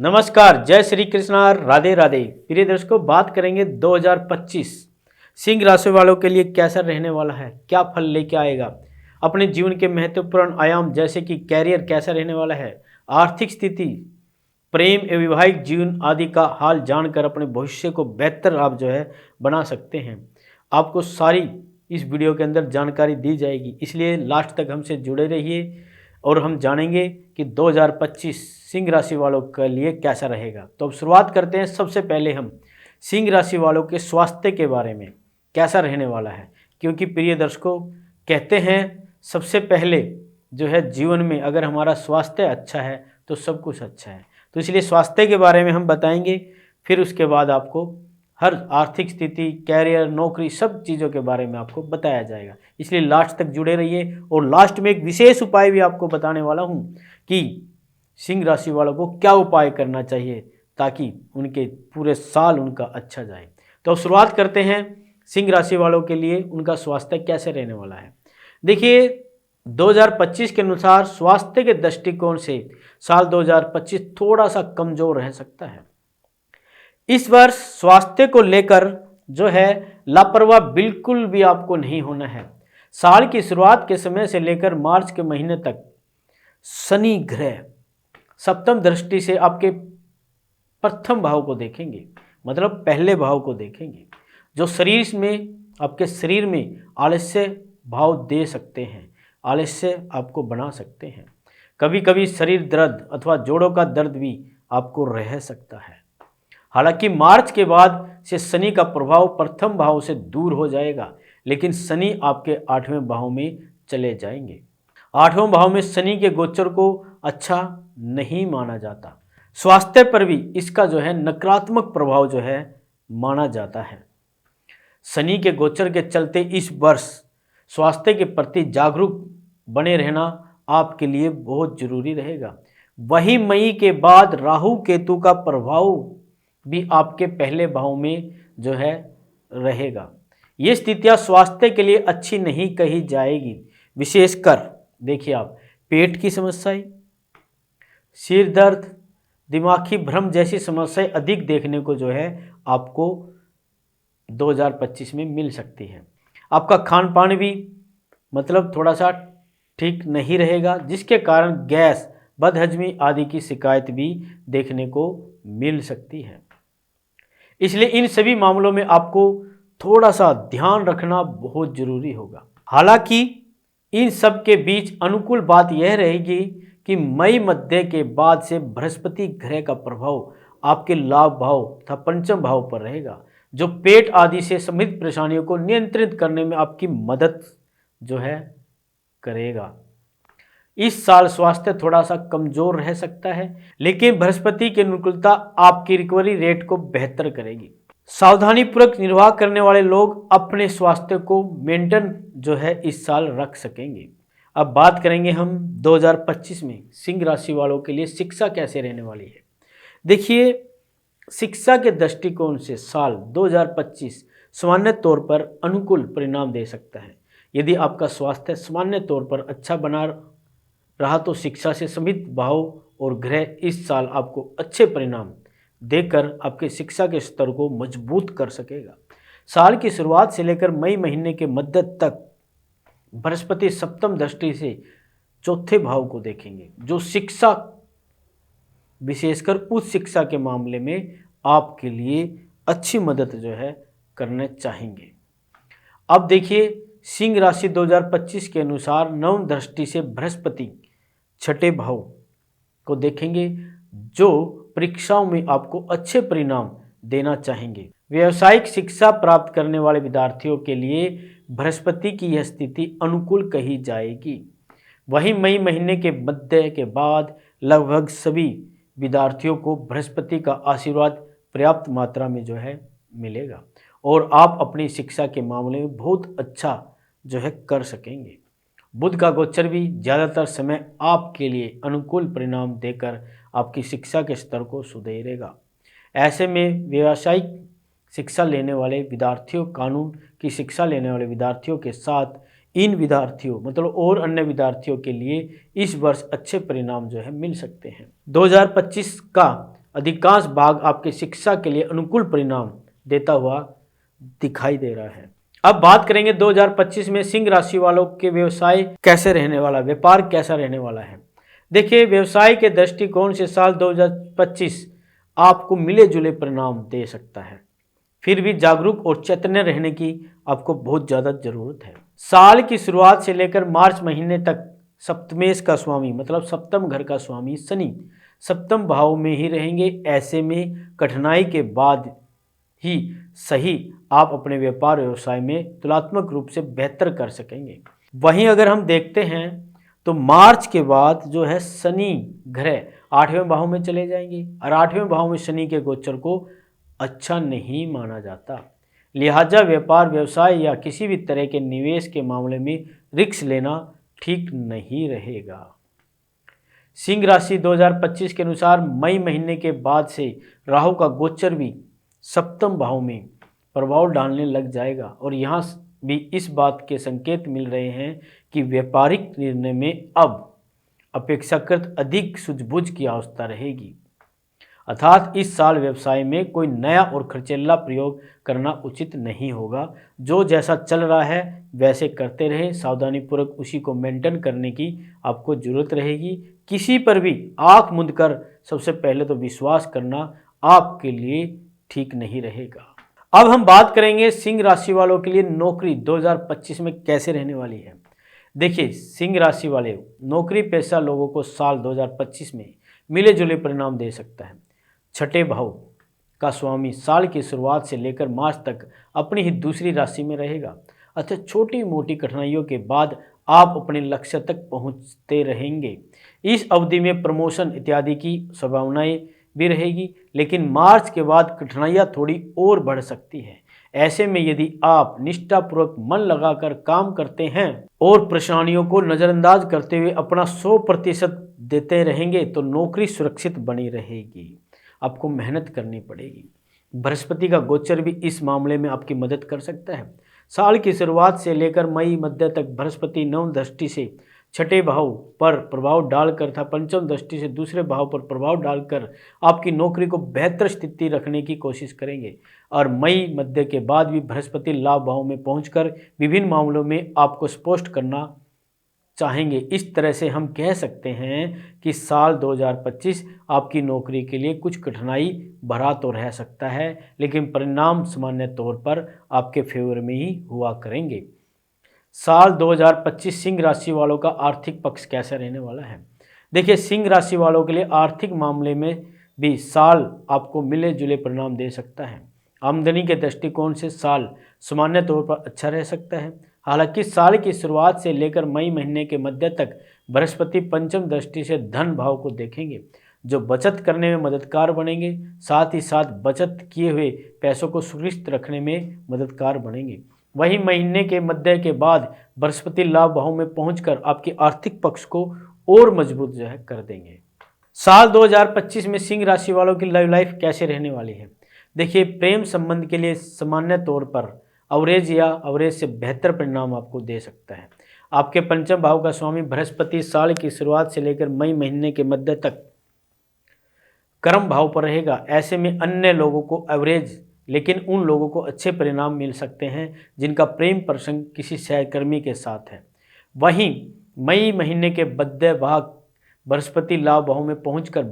नमस्कार, जय श्री कृष्णा, राधे राधे। प्रिय दर्शकों, बात करेंगे 2025 सिंह राशि वालों के लिए कैसा रहने वाला है, क्या फल लेके आएगा। अपने जीवन के महत्वपूर्ण आयाम जैसे कि कैरियर कैसा रहने वाला है, आर्थिक स्थिति, प्रेम एवं वैवाहिक जीवन आदि का हाल जानकर अपने भविष्य को बेहतर आप बना सकते हैं। आपको सारी इस वीडियो के अंदर जानकारी दी जाएगी, इसलिए लास्ट तक हमसे जुड़े रहिए और हम जानेंगे कि 2025 सिंह राशि वालों के लिए कैसा रहेगा। तो अब शुरुआत करते हैं। सबसे पहले हम सिंह राशि वालों के स्वास्थ्य के बारे में कैसा रहने वाला है, क्योंकि प्रिय दर्शकों कहते हैं सबसे पहले जीवन में अगर हमारा स्वास्थ्य अच्छा है तो सब कुछ अच्छा है। तो इसलिए स्वास्थ्य के बारे में हम बताएंगे, फिर उसके बाद आपको हर आर्थिक स्थिति, कैरियर, नौकरी, सब चीज़ों के बारे में आपको बताया जाएगा। इसलिए लास्ट तक जुड़े रहिए और लास्ट में एक विशेष उपाय भी आपको बताने वाला हूं कि सिंह राशि वालों को क्या उपाय करना चाहिए ताकि उनके पूरे साल उनका अच्छा जाए। तो शुरुआत करते हैं सिंह राशि वालों के लिए उनका स्वास्थ्य कैसे रहने वाला है। देखिए 2025 के अनुसार स्वास्थ्य के दृष्टिकोण से साल 2025 थोड़ा सा कमजोर रह सकता है। इस वर्ष स्वास्थ्य को लेकर लापरवाह बिल्कुल भी आपको नहीं होना है। साल की शुरुआत के समय से लेकर मार्च के महीने तक शनि ग्रह सप्तम दृष्टि से आपके प्रथम भाव को देखेंगे, मतलब पहले भाव को देखेंगे, जो आपके शरीर में आलस्य भाव दे सकते हैं, आलस्य आपको बना सकते हैं। कभी कभी शरीर दर्द अथवा जोड़ों का दर्द भी आपको रह सकता है। हालांकि मार्च के बाद से शनि का प्रभाव प्रथम भाव से दूर हो जाएगा, लेकिन शनि आपके 8वें भाव में चले जाएंगे। 8वें भाव में शनि के गोचर को अच्छा नहीं माना जाता। स्वास्थ्य पर भी इसका नकारात्मक प्रभाव माना जाता है। शनि के गोचर के चलते इस वर्ष स्वास्थ्य के प्रति जागरूक बने रहना आपके लिए बहुत जरूरी रहेगा। वहीं मई के बाद राहु केतु का प्रभाव भी आपके पहले भाव में रहेगा। ये स्थितियां स्वास्थ्य के लिए अच्छी नहीं कही जाएगी। विशेषकर देखिए आप पेट की समस्याएं, सिर दर्द, दिमागी भ्रम जैसी समस्याएं अधिक देखने को आपको 2025 में मिल सकती है। आपका खान पान भी थोड़ा सा ठीक नहीं रहेगा, जिसके कारण गैस, बदहजमी आदि की शिकायत भी देखने को मिल सकती है। इसलिए इन सभी मामलों में आपको थोड़ा सा ध्यान रखना बहुत जरूरी होगा। हालांकि इन सब के बीच अनुकूल बात यह रहेगी कि मई मध्य के बाद से बृहस्पति ग्रह का प्रभाव आपके लाभ भाव तथा पंचम भाव पर रहेगा, जो पेट आदि से संबंधित परेशानियों को नियंत्रित करने में आपकी मदद करेगा। इस साल स्वास्थ्य थोड़ा सा कमजोर रह सकता है, लेकिन बृहस्पति की अनुकूलता आपकी रिकवरी रेट को बेहतर करेगी। सावधानी पूर्वक निर्वाह करने वाले लोग अपने स्वास्थ्य को मेंटेन इस साल रख सकेंगे। अब बात करेंगे हम 2025 में सिंह राशि वालों के लिए शिक्षा कैसे रहने वाली है। देखिए शिक्षा के दृष्टिकोण से साल 2025 सामान्य तौर पर अनुकूल परिणाम दे सकता है। यदि आपका स्वास्थ्य सामान्य तौर पर अच्छा बना रहा तो शिक्षा से संबंधित भाव और ग्रह इस साल आपको अच्छे परिणाम देकर आपके शिक्षा के स्तर को मजबूत कर सकेगा। साल की शुरुआत से लेकर मई महीने के मध्य तक बृहस्पति सप्तम दृष्टि से चौथे भाव को देखेंगे, जो शिक्षा विशेषकर उच्च शिक्षा के मामले में आपके लिए अच्छी मदद करने चाहेंगे। अब देखिए सिंह राशि 2025 के अनुसार नवम दृष्टि से बृहस्पति छठे भाव को देखेंगे, जो परीक्षाओं में आपको अच्छे परिणाम देना चाहेंगे। व्यावसायिक शिक्षा प्राप्त करने वाले विद्यार्थियों के लिए बृहस्पति की यह स्थिति अनुकूल कही जाएगी। वहीं मई महीने के मध्य के बाद लगभग सभी विद्यार्थियों को बृहस्पति का आशीर्वाद पर्याप्त मात्रा में मिलेगा और आप अपनी शिक्षा के मामले में बहुत अच्छा कर सकेंगे। बुध का गोचर भी ज़्यादातर समय आपके लिए अनुकूल परिणाम देकर आपकी शिक्षा के स्तर को सुधारेगा। ऐसे में व्यावसायिक शिक्षा लेने वाले विद्यार्थियों, कानून की शिक्षा लेने वाले विद्यार्थियों के साथ इन विद्यार्थियों और अन्य विद्यार्थियों के लिए इस वर्ष अच्छे परिणाम मिल सकते हैं। 2025 का अधिकांश भाग आपके शिक्षा के लिए अनुकूल परिणाम देता हुआ दिखाई दे रहा है। अब बात करेंगे 2025 में सिंह राशि वालों के व्यवसाय कैसे रहने वाला, व्यापार कैसा रहने वाला है। देखिए, व्यवसाय के दृष्टिकोण से साल 2025 आपको मिले जुले परिणाम दे सकता है। फिर भी जागरूक और चैतन्य रहने की आपको बहुत ज़्यादा ज़रूरत है। साल की शुरुआत से लेकर मार्च महीने तक सप्तमेश का स्वामी मतलब सप्तम घर का स्वामी शनि सप्तम भाव में ही रहेंगे। ऐसे में कठिनाई के बाद ही सही आप अपने व्यापार व्यवसाय में तुलनात्मक रूप से बेहतर कर सकेंगे। वहीं अगर हम देखते हैं तो मार्च के बाद जो है शनि ग्रह 8वें भाव में चले जाएंगे और 8वें भाव में शनि के गोचर को अच्छा नहीं माना जाता। लिहाजा व्यापार व्यवसाय या किसी भी तरह के निवेश के मामले में रिस्क लेना ठीक नहीं रहेगा। सिंह राशि 2025 के अनुसार मई महीने के बाद से राहु का गोचर भी सप्तम भाव में प्रभाव डालने लग जाएगा और यहाँ भी इस बात के संकेत मिल रहे हैं कि व्यापारिक निर्णय में अब अपेक्षाकृत अधिक सूझबूझ की आवश्यकता रहेगी। अर्थात इस साल व्यवसाय में कोई नया और खर्चीला प्रयोग करना उचित नहीं होगा। जो जैसा चल रहा है वैसे करते रहे, सावधानीपूर्वक उसी को मेंटेन करने की आपको जरूरत रहेगी। किसी पर भी आंख मूंद कर सबसे पहले तो विश्वास करना आपके लिए ठीक नहीं रहेगा। अब हम बात करेंगे सिंह राशि वालों के लिए नौकरी 2025 में कैसे रहने वाली है। देखिए, सिंह राशि वाले नौकरी पेशा लोगों को साल 2025 में मिले जुले परिणाम दे सकता है। छठे भाव का स्वामी साल की शुरुआत से लेकर मार्च तक अपनी ही दूसरी राशि में रहेगा। अतः छोटी मोटी कठिनाइयों के बाद आप अपने लक्ष्य तक पहुंचते रहेंगे। इस अवधि में प्रमोशन इत्यादि की संभावनाएं भी रहेगी, लेकिन मार्च के बाद कठिनाइयां थोड़ी और बढ़ सकती है। ऐसे में यदि आप निष्ठापूर्वक मन लगाकर काम करते हैं और परेशानियों को नज़रअंदाज करते हुए अपना 100% देते रहेंगे तो नौकरी सुरक्षित बनी रहेगी। आपको मेहनत करनी पड़ेगी। बृहस्पति का गोचर भी इस मामले में आपकी मदद कर सकता है। साल की शुरुआत से लेकर मई मध्य तक बृहस्पति नवम दृष्टि से छठे भाव पर प्रभाव डालकर था पंचम दृष्टि से दूसरे भाव पर प्रभाव डालकर आपकी नौकरी को बेहतर स्थिति रखने की कोशिश करेंगे और मई मध्य के बाद भी बृहस्पति लाभ भाव में पहुंचकर विभिन्न मामलों में आपको स्पष्ट करना चाहेंगे। इस तरह से हम कह सकते हैं कि साल 2025 आपकी नौकरी के लिए कुछ कठिनाई भरा तो रह सकता है, लेकिन परिणाम सामान्य तौर पर आपके फेवर में ही हुआ करेंगे। साल 2025 सिंह राशि वालों का आर्थिक पक्ष कैसा रहने वाला है। देखिए, सिंह राशि वालों के लिए आर्थिक मामले में भी साल आपको मिले जुले परिणाम दे सकता है। आमदनी के दृष्टिकोण से साल सामान्य तौर पर अच्छा रह सकता है। हालांकि साल की शुरुआत से लेकर मई महीने के मध्य तक बृहस्पति पंचम दृष्टि से धन भाव को देखेंगे, जो बचत करने में मददगार बनेंगे। साथ ही साथ बचत किए हुए पैसों को सुरक्षित रखने में मददगार बनेंगे। वहीं महीने के मध्य के बाद बृहस्पति लाभ भाव में पहुंचकर आपके आर्थिक पक्ष को और मजबूत जो है कर देंगे। साल 2025 में सिंह राशि वालों की लव लाइफ कैसे रहने वाली है। देखिए, प्रेम संबंध के लिए सामान्य तौर पर एवरेज या एवरेज से बेहतर परिणाम आपको दे सकता है। आपके पंचम भाव का स्वामी बृहस्पति साल की शुरुआत से लेकर मई महीने के मध्य तक कर्म भाव पर रहेगा। ऐसे में अन्य लोगों को एवरेज लेकिन उन लोगों को अच्छे परिणाम मिल सकते हैं जिनका प्रेम प्रसंग किसी सहकर्मी के साथ है। वहीं मई महीने के मध्य भाग बृहस्पति लाभ भाव में पहुंचकर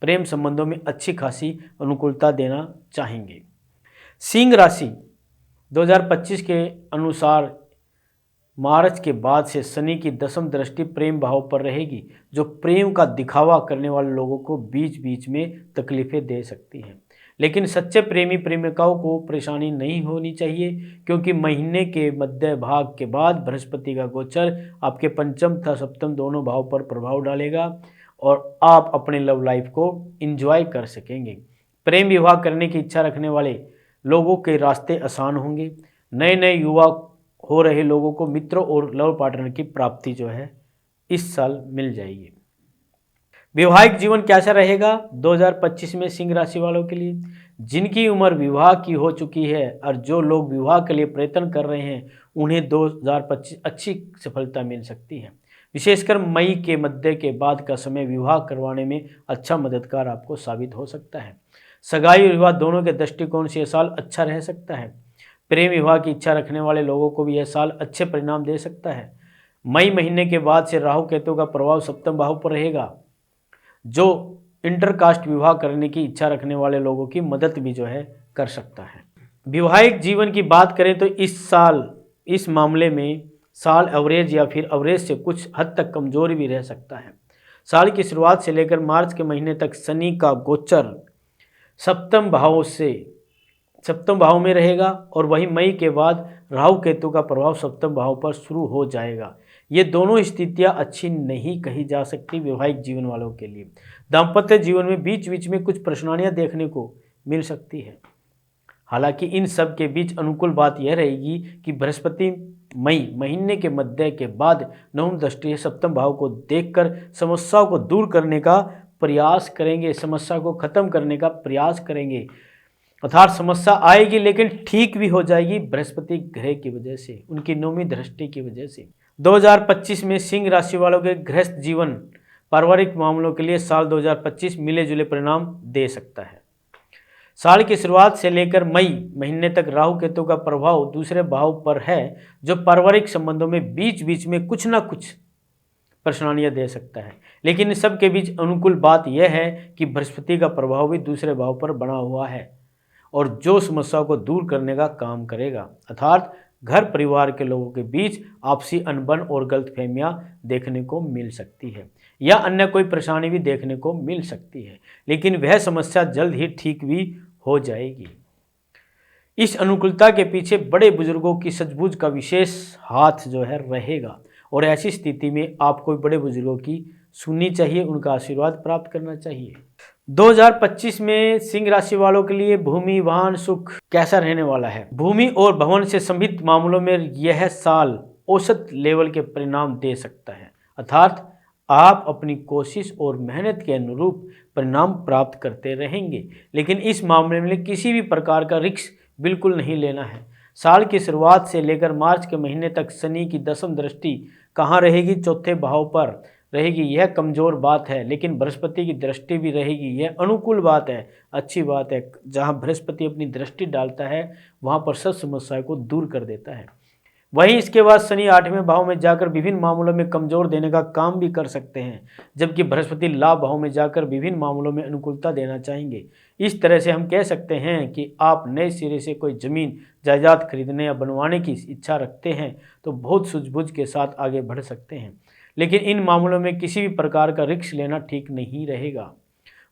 प्रेम संबंधों में अच्छी खासी अनुकूलता देना चाहेंगे। सिंह राशि 2025 के अनुसार मार्च के बाद से शनि की दसम दृष्टि प्रेम भाव पर रहेगी, जो प्रेम का दिखावा करने वाले लोगों को बीच बीच में तकलीफें दे सकती हैं। लेकिन सच्चे प्रेमी प्रेमिकाओं को परेशानी नहीं होनी चाहिए, क्योंकि महीने के मध्य भाग के बाद बृहस्पति का गोचर आपके पंचम तथा सप्तम दोनों भाव पर प्रभाव डालेगा और आप अपने लव लाइफ को एंजॉय कर सकेंगे। प्रेम विवाह करने की इच्छा रखने वाले लोगों के रास्ते आसान होंगे। नए नए युवा हो रहे लोगों को मित्रों और लव पार्टनर की प्राप्ति जो है इस साल मिल जाएगी। वैवाहिक जीवन कैसा रहेगा 2025 में सिंह राशि वालों के लिए। जिनकी उम्र विवाह की हो चुकी है और जो लोग विवाह के लिए प्रयत्न कर रहे हैं उन्हें 2025 अच्छी सफलता मिल सकती है। विशेषकर मई के मध्य के बाद का समय विवाह करवाने में अच्छा मददगार आपको साबित हो सकता है। सगाई और विवाह दोनों के दृष्टिकोण से यह साल अच्छा रह सकता है। प्रेम विवाह की इच्छा रखने वाले लोगों को भी यह साल अच्छे परिणाम दे सकता है। मई महीने के बाद से राहु केतु का प्रभाव सप्तम भाव पर रहेगा, जो इंटरकास्ट विवाह करने की इच्छा रखने वाले लोगों की मदद भी जो है कर सकता है। वैवाहिक जीवन की बात करें तो इस साल इस मामले में साल एवरेज या फिर एवरेज से कुछ हद तक कमजोर भी रह सकता है। साल की शुरुआत से लेकर मार्च के महीने तक शनि का गोचर सप्तम भाव में रहेगा और वहीं मई के बाद राहु केतु का प्रभाव सप्तम भाव पर शुरू हो जाएगा। ये दोनों स्थितियां अच्छी नहीं कही जा सकती वैवाहिक जीवन वालों के लिए। दाम्पत्य जीवन में बीच बीच में कुछ परेशानियां देखने को मिल सकती है। हालांकि इन सब के बीच अनुकूल बात यह रहेगी कि बृहस्पति मई महीने के मध्य के बाद नवम दृष्टि सप्तम भाव को देखकर समस्याओं को दूर करने का प्रयास करेंगे, समस्या को खत्म करने का प्रयास करेंगे। अर्थात समस्या आएगी लेकिन ठीक भी हो जाएगी बृहस्पति ग्रह की वजह से, उनकी नौवीं दृष्टि की वजह से। 2025 में सिंह राशि वालों के गृहस्थ जीवन पारिवारिक मामलों के लिए साल 2025 मिले जुले परिणाम दे सकता है। साल की शुरुआत से लेकर मई महीने तक राहु केतु का प्रभाव दूसरे भाव पर है, जो पारिवारिक संबंधों में बीच बीच में कुछ ना कुछ परेशानियां दे सकता है। लेकिन इन सब के बीच अनुकूल बात यह है कि बृहस्पति का प्रभाव भी दूसरे भाव पर बना हुआ है और जो समस्याओं को दूर करने का काम करेगा। अर्थात घर परिवार के लोगों के बीच आपसी अनबन और गलतफहमियां देखने को मिल सकती है या अन्य कोई परेशानी भी देखने को मिल सकती है, लेकिन वह समस्या जल्द ही ठीक भी हो जाएगी। इस अनुकूलता के पीछे बड़े बुजुर्गों की सूझबूझ का विशेष हाथ जो है रहेगा और ऐसी स्थिति में आपको बड़े बुजुर्गों की सुननी चाहिए, उनका आशीर्वाद प्राप्त करना चाहिए। 2025 में सिंह राशि वालों के लिए भूमि वाहन सुख कैसा रहने वाला है? भूमि और भवन से संबंधित मामलों में यह साल औसत लेवल के परिणाम दे सकता है। अर्थात आप अपनी कोशिश और मेहनत के अनुरूप परिणाम प्राप्त करते रहेंगे, लेकिन इस मामले में किसी भी प्रकार का रिस्क बिल्कुल नहीं लेना है। साल की शुरुआत से लेकर मार्च के महीने तक शनि की दसम दृष्टि कहाँ रहेगी? चौथे भाव पर रहेगी। यह कमज़ोर बात है, लेकिन बृहस्पति की दृष्टि भी रहेगी, यह अनुकूल बात है, अच्छी बात है। जहाँ बृहस्पति अपनी दृष्टि डालता है वहाँ पर सब समस्याओं को दूर कर देता है। वहीं इसके बाद शनि 8वें भाव में जाकर विभिन्न मामलों में कमज़ोर देने का काम भी कर सकते हैं, जबकि बृहस्पति लाभ भाव में जाकर विभिन्न मामलों में अनुकूलता देना चाहेंगे। इस तरह से हम कह सकते हैं कि आप नए सिरे से कोई ज़मीन जायदाद खरीदने या बनवाने की इच्छा रखते हैं तो बहुत सूझबूझ के साथ आगे बढ़ सकते हैं, लेकिन इन मामलों में किसी भी प्रकार का रिस्क लेना ठीक नहीं रहेगा।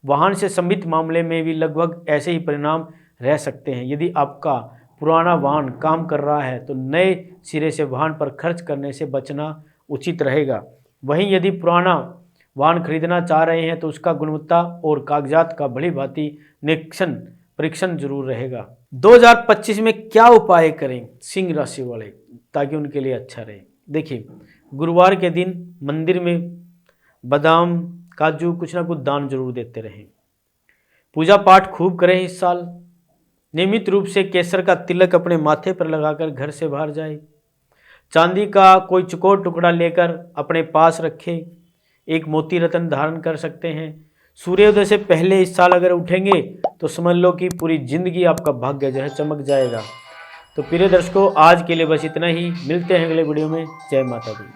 वाहन से संबंधित मामले में भी लगभग ऐसे ही परिणाम रह सकते हैं। यदि आपका पुराना वाहन काम कर रहा है तो नए सिरे से वाहन पर खर्च करने से बचना उचित रहेगा। वहीं यदि पुराना वाहन खरीदना चाह रहे हैं तो उसका गुणवत्ता और कागजात का भली भांति परीक्षण जरूर रहेगा। 2025 में क्या उपाय करें सिंह राशि वाले ताकि उनके लिए अच्छा रहे? देखिए, गुरुवार के दिन मंदिर में बादाम काजू कुछ ना कुछ दान जरूर देते रहें। पूजा पाठ खूब करें। इस साल नियमित रूप से केसर का तिलक अपने माथे पर लगाकर घर से बाहर जाए। चांदी का कोई चौकोर टुकड़ा लेकर अपने पास रखें। एक मोती रत्न धारण कर सकते हैं। सूर्योदय से पहले इस साल अगर उठेंगे तो समझ लो कि पूरी जिंदगी आपका भाग्य जो है चमक जाएगा। तो प्रिय दर्शकों, आज के लिए बस इतना ही। मिलते हैं अगले वीडियो में। जय माता दी।